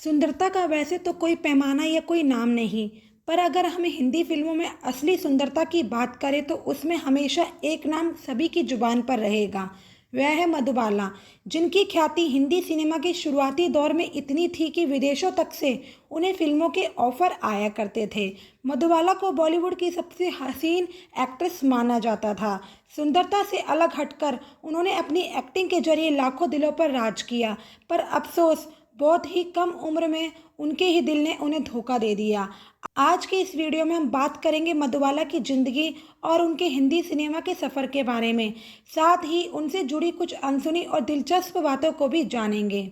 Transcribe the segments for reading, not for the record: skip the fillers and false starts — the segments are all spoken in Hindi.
सुंदरता का वैसे तो कोई पैमाना या कोई नाम नहीं, पर अगर हमें हिंदी फिल्मों में असली सुंदरता की बात करें तो उसमें हमेशा एक नाम सभी की जुबान पर रहेगा। वह है मधुबाला, जिनकी ख्याति हिंदी सिनेमा के शुरुआती दौर में इतनी थी कि विदेशों तक से उन्हें फिल्मों के ऑफर आया करते थे। मधुबाला को बॉलीवुड की सबसे हसीन एक्ट्रेस माना जाता था। सुंदरता से अलग हटकर उन्होंने अपनी एक्टिंग के जरिए लाखों दिलों पर राज किया, पर अफसोस बहुत ही कम उम्र में उनके ही दिल ने उन्हें धोखा दे दिया। आज के इस वीडियो में हम बात करेंगे मधुबाला की ज़िंदगी और उनके हिंदी सिनेमा के सफ़र के बारे में। साथ ही उनसे जुड़ी कुछ अनसुनी और दिलचस्प बातों को भी जानेंगे।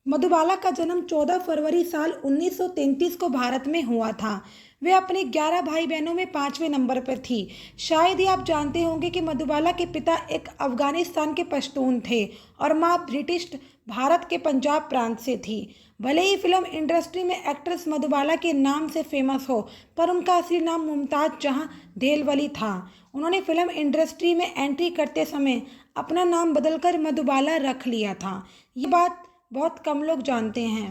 मधुबाला का जन्म 14 फरवरी साल 1933 को भारत में हुआ था। वे अपने 11 भाई बहनों में 5वें नंबर पर थी। शायद ही आप जानते होंगे कि मधुबाला के पिता एक अफगानिस्तान के पश्तून थे और मां ब्रिटिश भारत के पंजाब प्रांत से थी। भले ही फिल्म इंडस्ट्री में एक्ट्रेस मधुबाला के नाम से फेमस हो, पर उनका असली नाम मुमताज़ जहां देलवली था। उन्होंने फिल्म इंडस्ट्री में एंट्री करते समय अपना नाम बदलकर मधुबाला रख लिया था। ये बात बहुत कम लोग जानते हैं।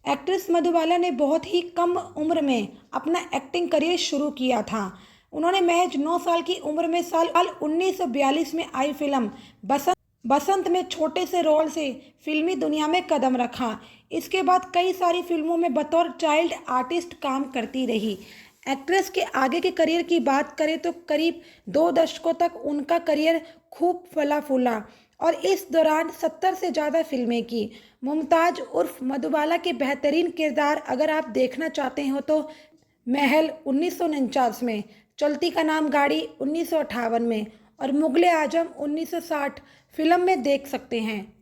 एक्ट्रेस मधुबाला ने बहुत ही कम उम्र में अपना एक्टिंग करियर शुरू किया था। उन्होंने महज 9 साल की उम्र में साल 1942 में आई फिल्म बसंत में छोटे से रोल से फिल्मी दुनिया में कदम रखा। इसके बाद कई सारी फिल्मों में बतौर चाइल्ड आर्टिस्ट काम करती रही। एक्ट्रेस के आगे के करियर की बात करें तो करीब 2 दशकों तक उनका करियर खूब फला फूला और इस दौरान 70 से ज़्यादा फिल्में की। मुमताज़ उर्फ मधुबाला के बेहतरीन किरदार अगर आप देखना चाहते हो तो महल 1949 में, चलती का नाम गाड़ी 1958 में और मुगले आजम 1960 फिल्म में देख सकते हैं।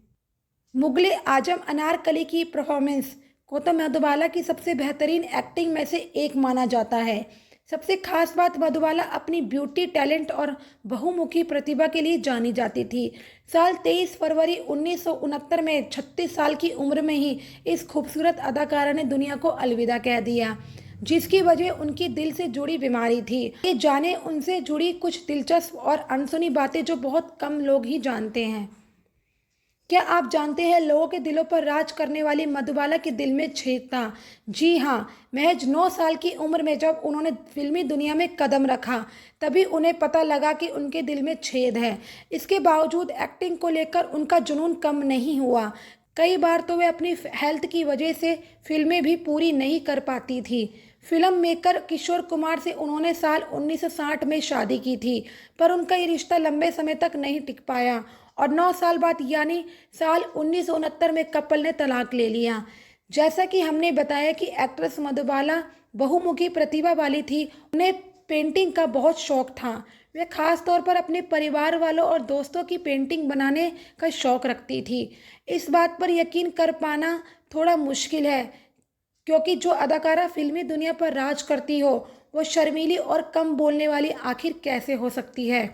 मुगले आजम अनारकली की परफॉर्मेंस को तो मधुबाला की सबसे बेहतरीन एक्टिंग में से एक माना जाता है। सबसे खास बात, मधुबाला अपनी ब्यूटी, टैलेंट और बहुमुखी प्रतिभा के लिए जानी जाती थी। साल 23 फरवरी 1969 में 36 साल की उम्र में ही इस खूबसूरत अदाकारा ने दुनिया को अलविदा कह दिया, जिसकी वजह उनकी दिल से जुड़ी बीमारी थी। ये जाने उनसे जुड़ी कुछ दिलचस्प और अनसुनी बातें जो बहुत कम लोग ही जानते हैं। क्या आप जानते हैं लोगों के दिलों पर राज करने वाली मधुबाला के दिल में छेद था? जी हाँ, महज 9 साल की उम्र में जब उन्होंने फिल्मी दुनिया में कदम रखा, तभी उन्हें पता लगा कि उनके दिल में छेद है। इसके बावजूद एक्टिंग को लेकर उनका जुनून कम नहीं हुआ। कई बार तो वे अपनी हेल्थ की वजह से फिल्में भी पूरी नहीं कर पाती थी। फिल्म मेकर किशोर कुमार से उन्होंने साल 1960 में शादी की थी, पर उनका ये रिश्ता लंबे समय तक नहीं टिक पाया और 9 साल बाद यानी साल 1969 में कपल ने तलाक ले लिया। जैसा कि हमने बताया कि एक्ट्रेस मधुबाला बहुमुखी प्रतिभा वाली थी। उन्हें पेंटिंग का बहुत शौक था। वे खास तौर पर अपने परिवार वालों और दोस्तों की पेंटिंग बनाने का शौक रखती थी। इस बात पर यकीन कर पाना थोड़ा मुश्किल है, क्योंकि जो अदाकारा फिल्मी दुनिया पर राज करती हो वो शर्मीली और कम बोलने वाली आखिर कैसे हो सकती है।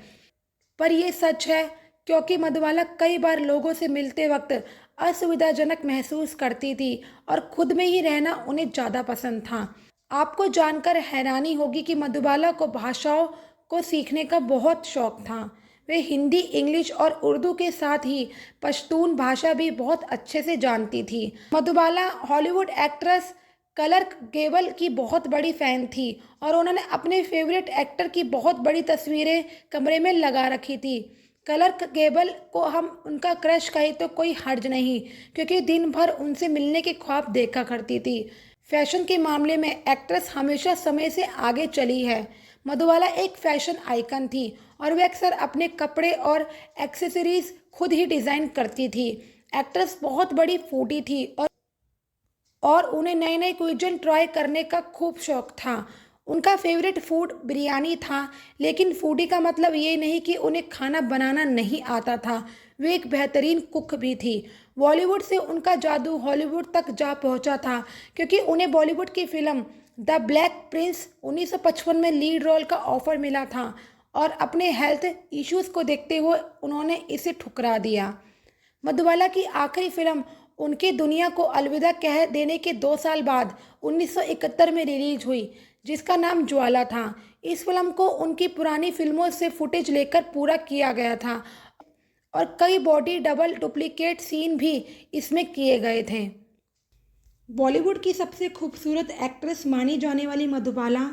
पर यह सच है, क्योंकि मधुबाला कई बार लोगों से मिलते वक्त असुविधाजनक महसूस करती थी और खुद में ही रहना उन्हें ज़्यादा पसंद था। आपको जानकर हैरानी होगी कि मधुबाला को भाषाओं को सीखने का बहुत शौक था। वे हिंदी, इंग्लिश और उर्दू के साथ ही पश्तून भाषा भी बहुत अच्छे से जानती थी। Madhubala Hollywood actress clerk Gable की बहुत बड़ी फ़ैन थी और उन्होंने अपने फेवरेट एक्टर की बहुत बड़ी तस्वीरें कमरे में लगा रखी थी। क्लर्क गेबल को हम उनका क्रश कहे तो कोई हर्ज नहीं, क्योंकि दिन भर उनसे मिलने के ख्वाब देखा करती थी। फैशन के मामले में एक्ट्रेस हमेशा समय से आगे चली है। मधुबाला एक फैशन आइकन थी और वे अक्सर अपने कपड़े और एक्सेसरीज खुद ही डिज़ाइन करती थी। एक्ट्रेस बहुत बड़ी फूडी थी और उन्हें नए नए क्विज़न ट्राई करने का खूब शौक था। उनका फेवरेट फूड बिरयानी था, लेकिन फूडी का मतलब ये नहीं कि उन्हें खाना बनाना नहीं आता था। वे एक बेहतरीन कुक भी थी। बॉलीवुड से उनका जादू हॉलीवुड तक जा पहुंचा था, क्योंकि उन्हें बॉलीवुड की फिल्म द ब्लैक प्रिंस 1955 में लीड रोल का ऑफर मिला था और अपने हेल्थ इश्यूज़ को देखते हुए उन्होंने इसे ठुकरा दिया। मधुबाला की आखिरी फिल्म उनकी दुनिया को अलविदा कह देने के 2 साल बाद 1971 में रिलीज हुई, जिसका नाम ज्वाला था। इस फिल्म को उनकी पुरानी फिल्मों से फुटेज लेकर पूरा किया गया था और कई बॉडी डबल डुप्लीकेट सीन भी इसमें किए गए थे। बॉलीवुड की सबसे खूबसूरत एक्ट्रेस मानी जाने वाली मधुबाला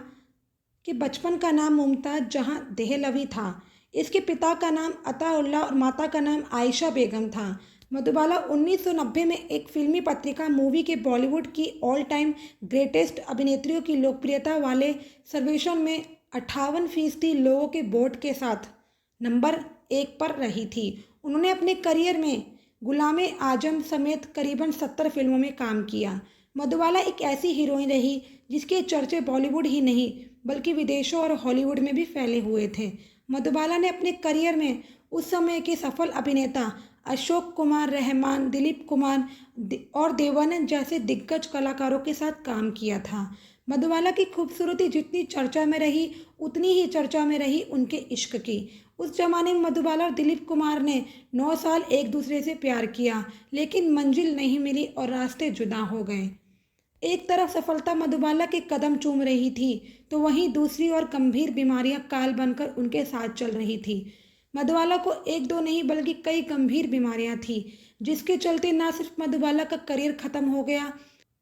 के बचपन का नाम मुमताज़ जहां देहलवी था। इसके पिता का नाम अताउल्लाह और माता का नाम आयशा बेगम था। मधुबाला 1990 में एक फिल्मी पत्रिका मूवी के बॉलीवुड की ऑल टाइम ग्रेटेस्ट अभिनेत्रियों की लोकप्रियता वाले सर्वेक्षण में 58% लोगों के वोट के साथ नंबर 1 पर रही थी। उन्होंने अपने करियर में गुलाम आजम समेत करीबन 70 फिल्मों में काम किया। मधुबाला एक ऐसी हीरोइन रही जिसके चर्चे बॉलीवुड ही नहीं बल्कि विदेशों और हॉलीवुड में भी फैले हुए थे। मधुबाला ने अपने करियर में उस समय के सफल अभिनेता अशोक कुमार, रहमान, दिलीप कुमार और देवानंद जैसे दिग्गज कलाकारों के साथ काम किया था। मधुबाला की खूबसूरती जितनी चर्चा में रही उतनी ही चर्चा में रही उनके इश्क की। उस जमाने में मधुबाला और दिलीप कुमार ने 9 साल एक दूसरे से प्यार किया, लेकिन मंजिल नहीं मिली और रास्ते जुदा हो गए। एक तरफ सफलता मधुबाला के कदम चूम रही थी तो वहीं दूसरी ओर गंभीर बीमारियां काल बनकर उनके साथ चल रही थी। मधुबाला को एक दो नहीं बल्कि कई गंभीर बीमारियां थी, जिसके चलते न सिर्फ मधुबाला का करियर खत्म हो गया,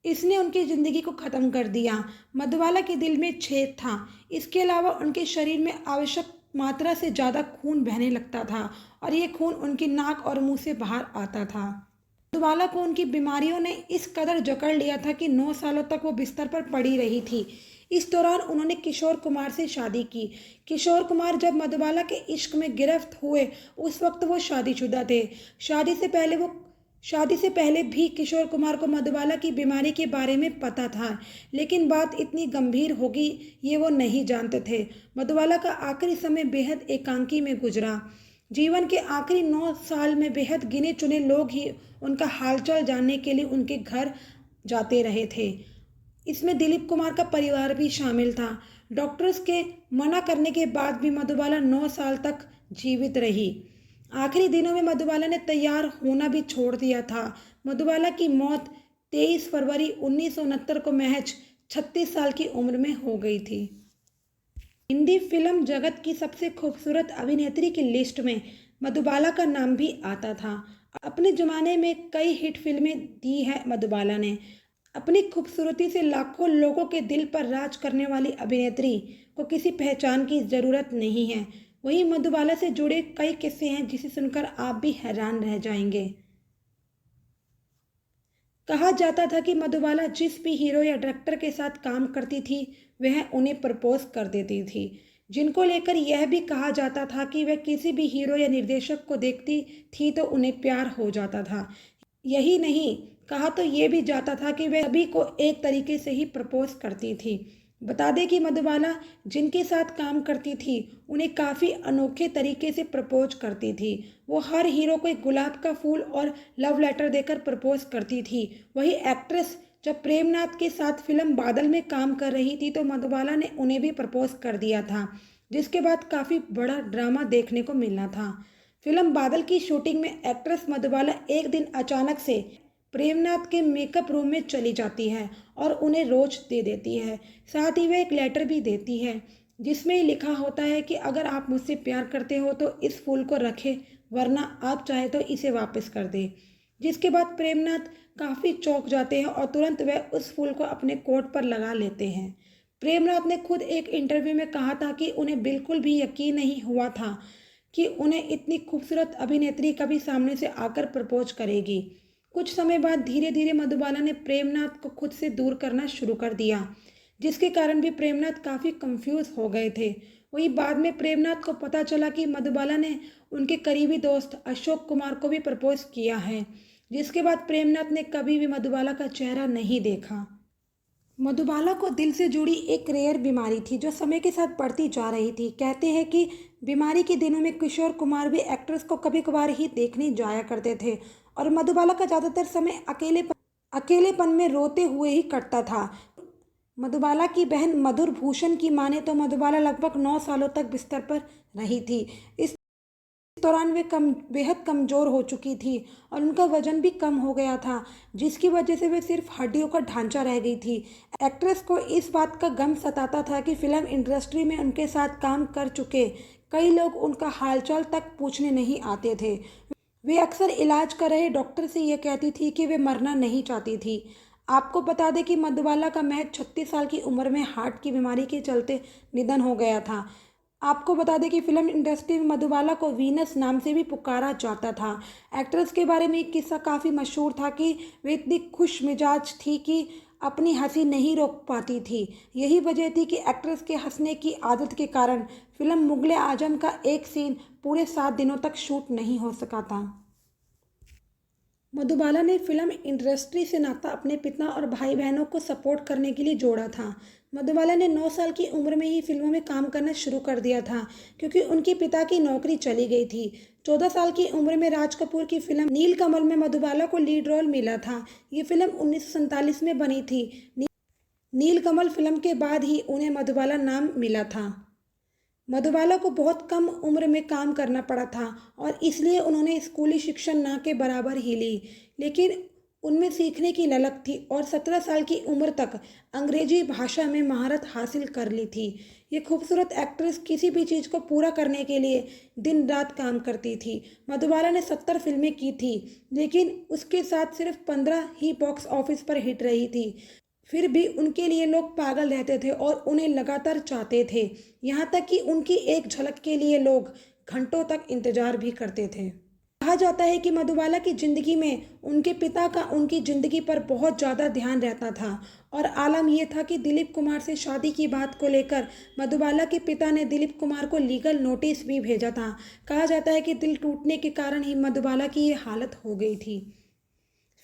इसने उनकी ज़िंदगी को ख़त्म कर दिया। मधुबाला के दिल में छेद था। इसके अलावा उनके शरीर में आवश्यक मात्रा से ज़्यादा खून बहने लगता था और ये खून उनकी नाक और मुंह से बाहर आता था। मधुबाला को उनकी बीमारियों ने इस कदर जकड़ लिया था कि 9 सालों तक वो बिस्तर पर पड़ी रही थी। इस दौरान उन्होंने किशोर कुमार से शादी की। किशोर कुमार जब मधुबाला के इश्क में गिरफ्त हुए उस वक्त वो शादीशुदा थे। शादी से पहले भी किशोर कुमार को मधुबाला की बीमारी के बारे में पता था, लेकिन बात इतनी गंभीर होगी ये वो नहीं जानते थे। मधुबाला का आखिरी समय बेहद एकांकी में गुजरा। जीवन के आखिरी 9 साल में बेहद गिने चुने लोग ही उनका हालचाल जानने के लिए उनके घर जाते रहे थे। इसमें दिलीप कुमार का परिवार भी शामिल था। डॉक्टर्स के मना करने के बाद भी मधुबाला 9 साल तक जीवित रही। आखिरी दिनों में मधुबाला ने तैयार होना भी छोड़ दिया था। मधुबाला की मौत 23 फरवरी 1969 को महज 36 साल की उम्र में हो गई थी। हिंदी फिल्म जगत की सबसे खूबसूरत अभिनेत्री की लिस्ट में मधुबाला का नाम भी आता था। अपने ज़माने में कई हिट फिल्में दी है मधुबाला ने। अपनी खूबसूरती से लाखों लोगों के दिल पर राज करने वाली अभिनेत्री को किसी पहचान की ज़रूरत नहीं है। वहीं मधुबाला से जुड़े कई किस्से हैं जिसे सुनकर आप भी हैरान रह जाएंगे। कहा जाता था कि मधुबाला जिस भी हीरो या डायरेक्टर के साथ काम करती थी वह उन्हें प्रपोज कर देती थी, जिनको लेकर यह भी कहा जाता था कि वह किसी भी हीरो या निर्देशक को देखती थी तो उन्हें प्यार हो जाता था। यही नहीं, कहा तो ये भी जाता था कि वह सभी को एक तरीके से ही प्रपोज करती थी। बता दें कि मधुबाला जिनके साथ काम करती थी उन्हें काफ़ी अनोखे तरीके से प्रपोज करती थी। वो हर हीरो को एक गुलाब का फूल और लव लेटर देकर प्रपोज करती थी। वही एक्ट्रेस जब प्रेमनाथ के साथ फिल्म बादल में काम कर रही थी तो मधुबाला ने उन्हें भी प्रपोज कर दिया था, जिसके बाद काफ़ी बड़ा ड्रामा देखने को मिला था। फिल्म बादल की शूटिंग में एक्ट्रेस मधुबाला एक दिन अचानक से प्रेमनाथ के मेकअप रूम में चली जाती है और उन्हें रोज दे देती है। साथ ही वह एक लेटर भी देती है जिसमें लिखा होता है कि अगर आप मुझसे प्यार करते हो तो इस फूल को रखें, वरना आप चाहे तो इसे वापस कर दें। जिसके बाद प्रेमनाथ काफ़ी चौंक जाते हैं और तुरंत वह उस फूल को अपने कोट पर लगा लेते हैं। प्रेमनाथ ने खुद एक इंटरव्यू में कहा था कि उन्हें बिल्कुल भी यकीन नहीं हुआ था कि उन्हें इतनी खूबसूरत अभिनेत्री कभी सामने से आकर प्रपोज करेगी। कुछ समय बाद धीरे धीरे मधुबाला ने प्रेमनाथ को खुद से दूर करना शुरू कर दिया, जिसके कारण भी प्रेमनाथ काफ़ी कंफ्यूज हो गए थे। वहीं बाद में प्रेमनाथ को पता चला कि मधुबाला ने उनके करीबी दोस्त अशोक कुमार को भी प्रपोज किया है, जिसके बाद प्रेमनाथ ने कभी भी मधुबाला का चेहरा नहीं देखा। मधुबाला को दिल से जुड़ी एक रेयर बीमारी थी जो समय के साथ बढ़ती जा रही थी। कहते हैं कि बीमारी के दिनों में किशोर कुमार भी एक्ट्रेस को कभी कभार ही देखने जाया करते थे और मधुबाला का ज़्यादातर समय अकेलेपन में रोते हुए ही कटता था। मधुबाला की बहन मधुर भूषण की माने तो मधुबाला लगभग 9 सालों तक बिस्तर पर रही थी। इस दौरान वे बेहद कमज़ोर हो चुकी थी और उनका वजन भी कम हो गया था, जिसकी वजह से वे सिर्फ हड्डियों का ढांचा रह गई थी। एक्ट्रेस को इस बात का गम सताता था कि फिल्म इंडस्ट्री में उनके साथ काम कर चुके कई लोग उनका हालचाल तक पूछने नहीं आते थे। वे अक्सर इलाज कर रहे डॉक्टर से यह कहती थी कि वे मरना नहीं चाहती थी। आपको बता दें कि मधुबाला का महज 36 साल की उम्र में हार्ट की बीमारी के चलते निधन हो गया था। आपको बता दें कि फिल्म इंडस्ट्री में मधुबाला को वीनस नाम से भी पुकारा जाता था। एक्ट्रेस के बारे में एक किस्सा काफ़ी मशहूर था कि वे इतनी खुश मिजाज थी कि अपनी हंसी नहीं रोक पाती थी। यही वजह थी कि एक्ट्रेस के हंसने की आदत के कारण फिल्म मुगले आजम का एक सीन पूरे 7 दिनों तक शूट नहीं हो सका था। मधुबाला ने फिल्म इंडस्ट्री से नाता अपने पिता और भाई बहनों को सपोर्ट करने के लिए जोड़ा था। मधुबाला ने 9 साल की उम्र में ही फिल्मों में काम करना शुरू कर दिया था क्योंकि उनके पिता की नौकरी चली गई थी। 14 साल की उम्र में राज कपूर की फिल्म नीलकमल में मधुबाला को लीड रोल मिला था। ये फिल्म 1947 में बनी थी। नीलकमल फिल्म के बाद ही उन्हें मधुबाला नाम मिला था। मधुबाला को बहुत कम उम्र में काम करना पड़ा था और इसलिए उन्होंने स्कूली शिक्षा ना के बराबर ही ली, लेकिन उनमें सीखने की ललक थी और 17 साल की उम्र तक अंग्रेजी भाषा में महारत हासिल कर ली थी। ये खूबसूरत एक्ट्रेस किसी भी चीज़ को पूरा करने के लिए दिन रात काम करती थी। मधुबाला ने 70 फिल्में की थी, लेकिन उसके साथ सिर्फ 15 ही बॉक्स ऑफिस पर हिट रही थी। फिर भी उनके लिए लोग पागल रहते थे और उन्हें लगातार चाहते थे। यहाँ तक कि उनकी एक झलक के लिए लोग घंटों तक इंतजार भी करते थे। कहा जाता है कि मधुबाला की ज़िंदगी में उनके पिता का उनकी ज़िंदगी पर बहुत ज़्यादा ध्यान रहता था और आलम यह था कि दिलीप कुमार से शादी की बात को लेकर मधुबाला के पिता ने दिलीप कुमार को लीगल नोटिस भी भेजा था। कहा जाता है कि दिल टूटने के कारण ही मधुबाला की ये हालत हो गई थी।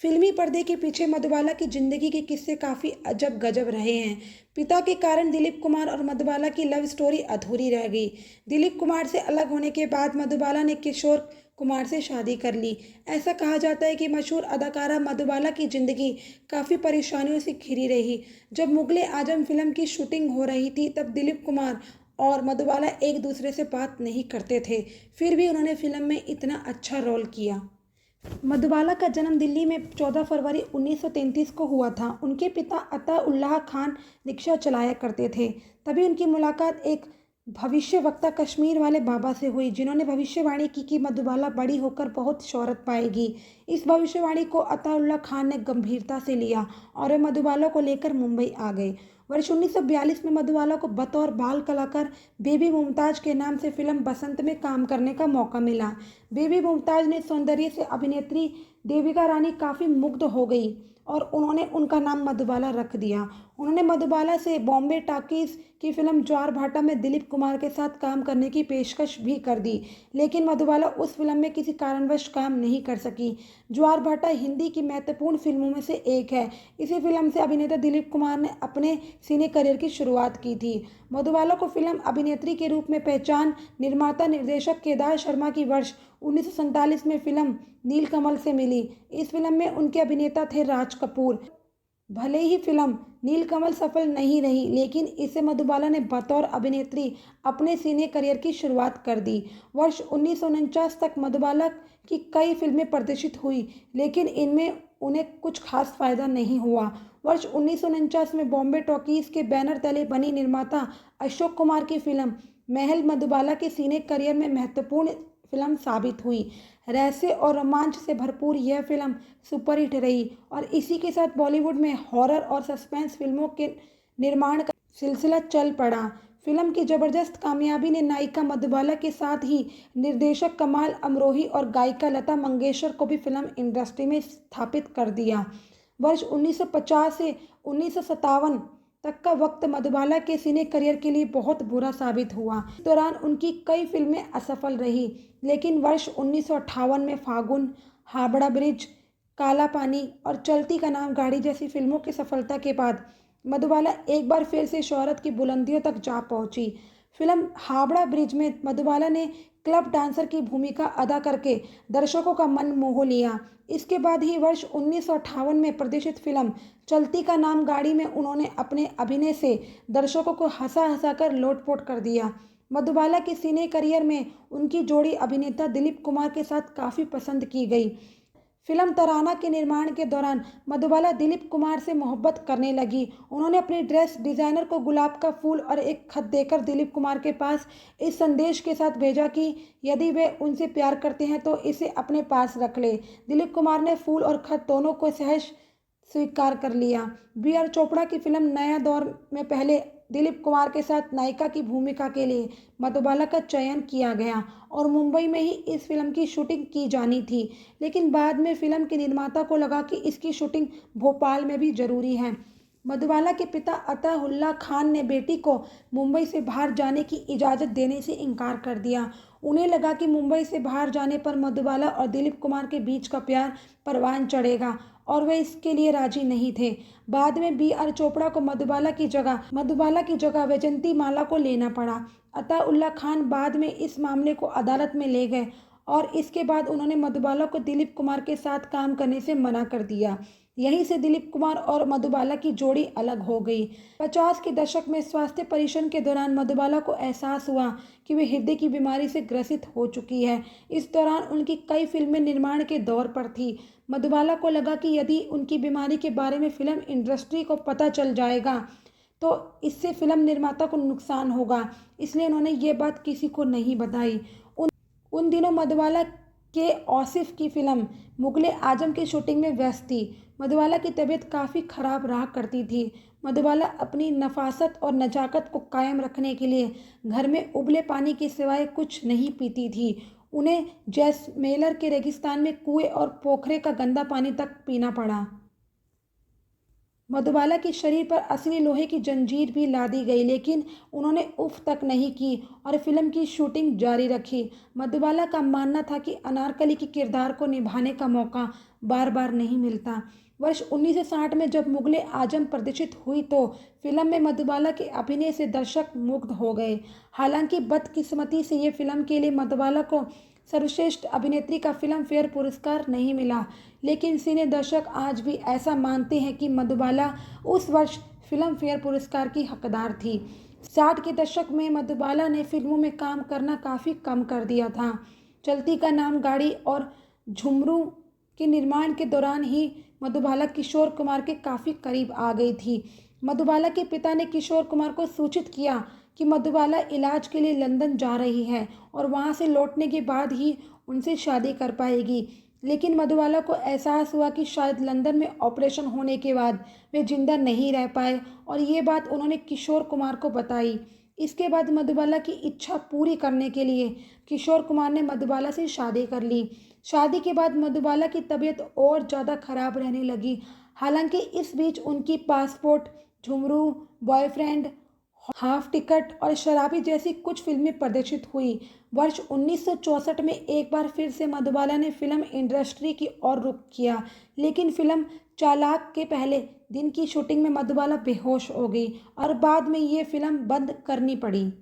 फिल्मी पर्दे के पीछे मधुबाला की जिंदगी के किस्से काफ़ी अजब गजब रहे हैं। पिता के कारण दिलीप कुमार और मधुबाला की लव स्टोरी अधूरी रह गई। दिलीप कुमार से अलग होने के बाद मधुबाला ने किशोर कुमार से शादी कर ली। ऐसा कहा जाता है कि मशहूर अदाकारा मधुबाला की ज़िंदगी काफ़ी परेशानियों से घिरी रही। जब मुगले आजम फिल्म की शूटिंग हो रही थी तब दिलीप कुमार और मधुबाला एक दूसरे से बात नहीं करते थे, फिर भी उन्होंने फिल्म में इतना अच्छा रोल किया। मधुबाला का जन्म दिल्ली में 14 फरवरी 1933 को हुआ था। उनके पिता अता उल्लाह खान रिक्शा चलाया करते थे। तभी उनकी मुलाकात एक भविष्यवक्ता कश्मीर वाले बाबा से हुई, जिन्होंने भविष्यवाणी की कि मधुबाला बड़ी होकर बहुत शोहरत पाएगी। इस भविष्यवाणी को अता उल्लाह खान ने गंभीरता से लिया और वे मधुबाला को लेकर मुंबई आ गए। वर्ष 1942 में मधुबाला को बतौर बाल कलाकार बेबी मुमताज के नाम से फिल्म बसंत में काम करने का मौका मिला। बेबी मुमताज ने सौंदर्य से अभिनेत्री देविका रानी काफ़ी मुग्ध हो गई और उन्होंने उनका नाम मधुबाला रख दिया। उन्होंने मधुबाला से बॉम्बे टॉकीज की फिल्म ज्वार भाटा में दिलीप कुमार के साथ काम करने की पेशकश भी कर दी, लेकिन मधुबाला उस फिल्म में किसी कारणवश काम नहीं कर सकी। ज्वार भाटा हिंदी की महत्वपूर्ण फिल्मों में से एक है। इसी फिल्म से अभिनेता दिलीप कुमार ने अपने सिने करियर की शुरुआत की थी। मधुबाला को फिल्म अभिनेत्री के रूप में पहचान निर्माता निर्देशक केदार शर्मा की वर्ष 1947 में फिल्म नीलकमल से मिली। इस फिल्म में उनके अभिनेता थे राज कपूर। भले ही फिल्म नीलकमल सफल नहीं रही, लेकिन इसे मधुबाला ने बतौर अभिनेत्री अपने सिने करियर की शुरुआत कर दी। वर्ष 1949 तक मधुबाला की कई फिल्में प्रदर्शित हुई, लेकिन इनमें उन्हें कुछ खास फायदा नहीं हुआ। वर्ष 1949 में बॉम्बे टॉकीज के बैनर तले बनी निर्माता अशोक कुमार की फिल्म महल मधुबाला के सिने करियर में महत्वपूर्ण फिल्म साबित हुई। रहस्य और रोमांच से भरपूर यह फिल्म सुपरहिट रही और इसी के साथ बॉलीवुड में हॉरर और सस्पेंस फिल्मों के निर्माण का सिलसिला चल पड़ा। फिल्म की जबरदस्त कामयाबी ने नायिका मधुबाला के साथ ही निर्देशक कमाल अमरोही और गायिका लता मंगेशकर को भी फिल्म इंडस्ट्री में स्थापित कर दिया। वर्ष 1950 से 1957 तक का वक्त मधुबाला के सिने करियर के लिए बहुत बुरा साबित हुआ। इस दौरान उनकी कई फिल्में असफल रही, लेकिन वर्ष 1958 में फागुन, हावड़ा ब्रिज, काला पानी और चलती का नाम गाड़ी जैसी फिल्मों की सफलता के बाद मधुबाला एक बार फिर से शोहरत की बुलंदियों तक जा पहुंची। फिल्म हावड़ा ब्रिज में मधुबाला ने क्लब डांसर की भूमिका अदा करके दर्शकों का मन मोह लिया। इसके बाद ही वर्ष 1958 में प्रदर्शित फिल्म चलती का नाम गाड़ी में उन्होंने अपने अभिनय से दर्शकों को हंसा हंसाकर लोटपोट कर दिया। मधुबाला के सिने करियर में उनकी जोड़ी अभिनेता दिलीप कुमार के साथ काफ़ी पसंद की गई। फिल्म तराना के निर्माण के दौरान मधुबाला दिलीप कुमार से मोहब्बत करने लगी। उन्होंने अपनी ड्रेस डिज़ाइनर को गुलाब का फूल और एक खत देकर दिलीप कुमार के पास इस संदेश के साथ भेजा कि यदि वे उनसे प्यार करते हैं तो इसे अपने पास रख ले। दिलीप कुमार ने फूल और खत दोनों को सहज स्वीकार कर लिया। बी आर चोपड़ा की फिल्म नया दौर में पहले दिलीप कुमार के साथ नायिका की भूमिका के लिए मधुबाला का चयन किया गया और मुंबई में ही इस फिल्म की शूटिंग की जानी थी। लेकिन बाद में फिल्म के निर्माता को लगा कि इसकी शूटिंग भोपाल में भी जरूरी है। मधुबाला के पिता अताउल्ला खान ने बेटी को मुंबई से बाहर जाने की इजाज़त देने से इनकार कर दिया। उन्हें लगा कि मुंबई से बाहर जाने पर मधुबाला और दिलीप कुमार के बीच का प्यार परवान चढ़ेगा और वे इसके लिए राजी नहीं थे। बाद में बी आर चोपड़ा को मधुबाला की जगह वैजंती माला को लेना पड़ा। अताउल्ला खान बाद में इस मामले को अदालत में ले गए और इसके बाद उन्होंने मधुबाला को दिलीप कुमार के साथ काम करने से मना कर दिया। यहीं से दिलीप कुमार और मधुबाला की जोड़ी अलग हो गई। 50 के दशक में स्वास्थ्य परीक्षण के दौरान मधुबाला को एहसास हुआ कि वे हृदय की बीमारी से ग्रसित हो चुकी है। इस दौरान उनकी कई फिल्में निर्माण के दौर पर थी। मधुबाला को लगा कि यदि उनकी बीमारी के बारे में फिल्म इंडस्ट्री को पता चल जाएगा तो इससे फिल्म निर्माता को नुकसान होगा, इसलिए उन्होंने ये बात किसी को नहीं बताई। उन दिनों मधुबाला के औसिफ की फिल्म मुगले आजम की शूटिंग में व्यस्त थी। मधुबाला की तबीयत काफ़ी खराब रहा करती थी। मधुबाला अपनी नफासत और नजाकत को कायम रखने के लिए घर में उबले पानी के सिवाय कुछ नहीं पीती थी। उन्हें जैसमेलर के रेगिस्तान में कुएं और पोखरे का गंदा पानी तक पीना पड़ा। मधुबाला के शरीर पर असली लोहे की जंजीर भी लादी गई, लेकिन उन्होंने उफ तक नहीं की और फिल्म की शूटिंग जारी रखी। मधुबाला का मानना था कि अनारकली के किरदार को निभाने का मौका बार बार नहीं मिलता। वर्ष 1960 में जब मुगले आजम प्रदर्शित हुई तो फिल्म में मधुबाला के अभिनय से दर्शक मुग्ध हो गए। हालांकि बदकिस्मती से ये फिल्म के लिए मधुबाला को सर्वश्रेष्ठ अभिनेत्री का फिल्म फेयर पुरस्कार नहीं मिला, लेकिन सिने दर्शक आज भी ऐसा मानते हैं कि मधुबाला उस वर्ष फिल्म फेयर पुरस्कार की हकदार थी। 60 के दशक में मधुबाला ने फिल्मों में काम करना काफ़ी कम कर दिया था। चलती का नाम गाड़ी और झुमरू के निर्माण के दौरान ही मधुबाला किशोर कुमार के काफ़ी करीब आ गई थी। मधुबाला के पिता ने किशोर कुमार को सूचित किया कि मधुबाला इलाज के लिए लंदन जा रही है और वहां से लौटने के बाद ही उनसे शादी कर पाएगी। लेकिन मधुबाला को एहसास हुआ कि शायद लंदन में ऑपरेशन होने के बाद वे जिंदा नहीं रह पाए और ये बात उन्होंने किशोर कुमार को बताई। इसके बाद मधुबाला की इच्छा पूरी करने के लिए किशोर कुमार ने मधुबाला से शादी कर ली। शादी के बाद मधुबाला की तबीयत और ज़्यादा खराब रहने लगी। हालांकि इस बीच उनकी passport, Jhumru, boyfriend, half ticket और शराबी जैसी कुछ फिल्में प्रदर्शित हुई। वर्ष 1964 में एक बार फिर से मधुबाला ने फिल्म इंडस्ट्री की ओर रुख किया, लेकिन फिल्म चालाक के पहले दिन की शूटिंग में मधुबाला बेहोश हो गई और बाद में ये फिल्म बंद करनी पड़ी।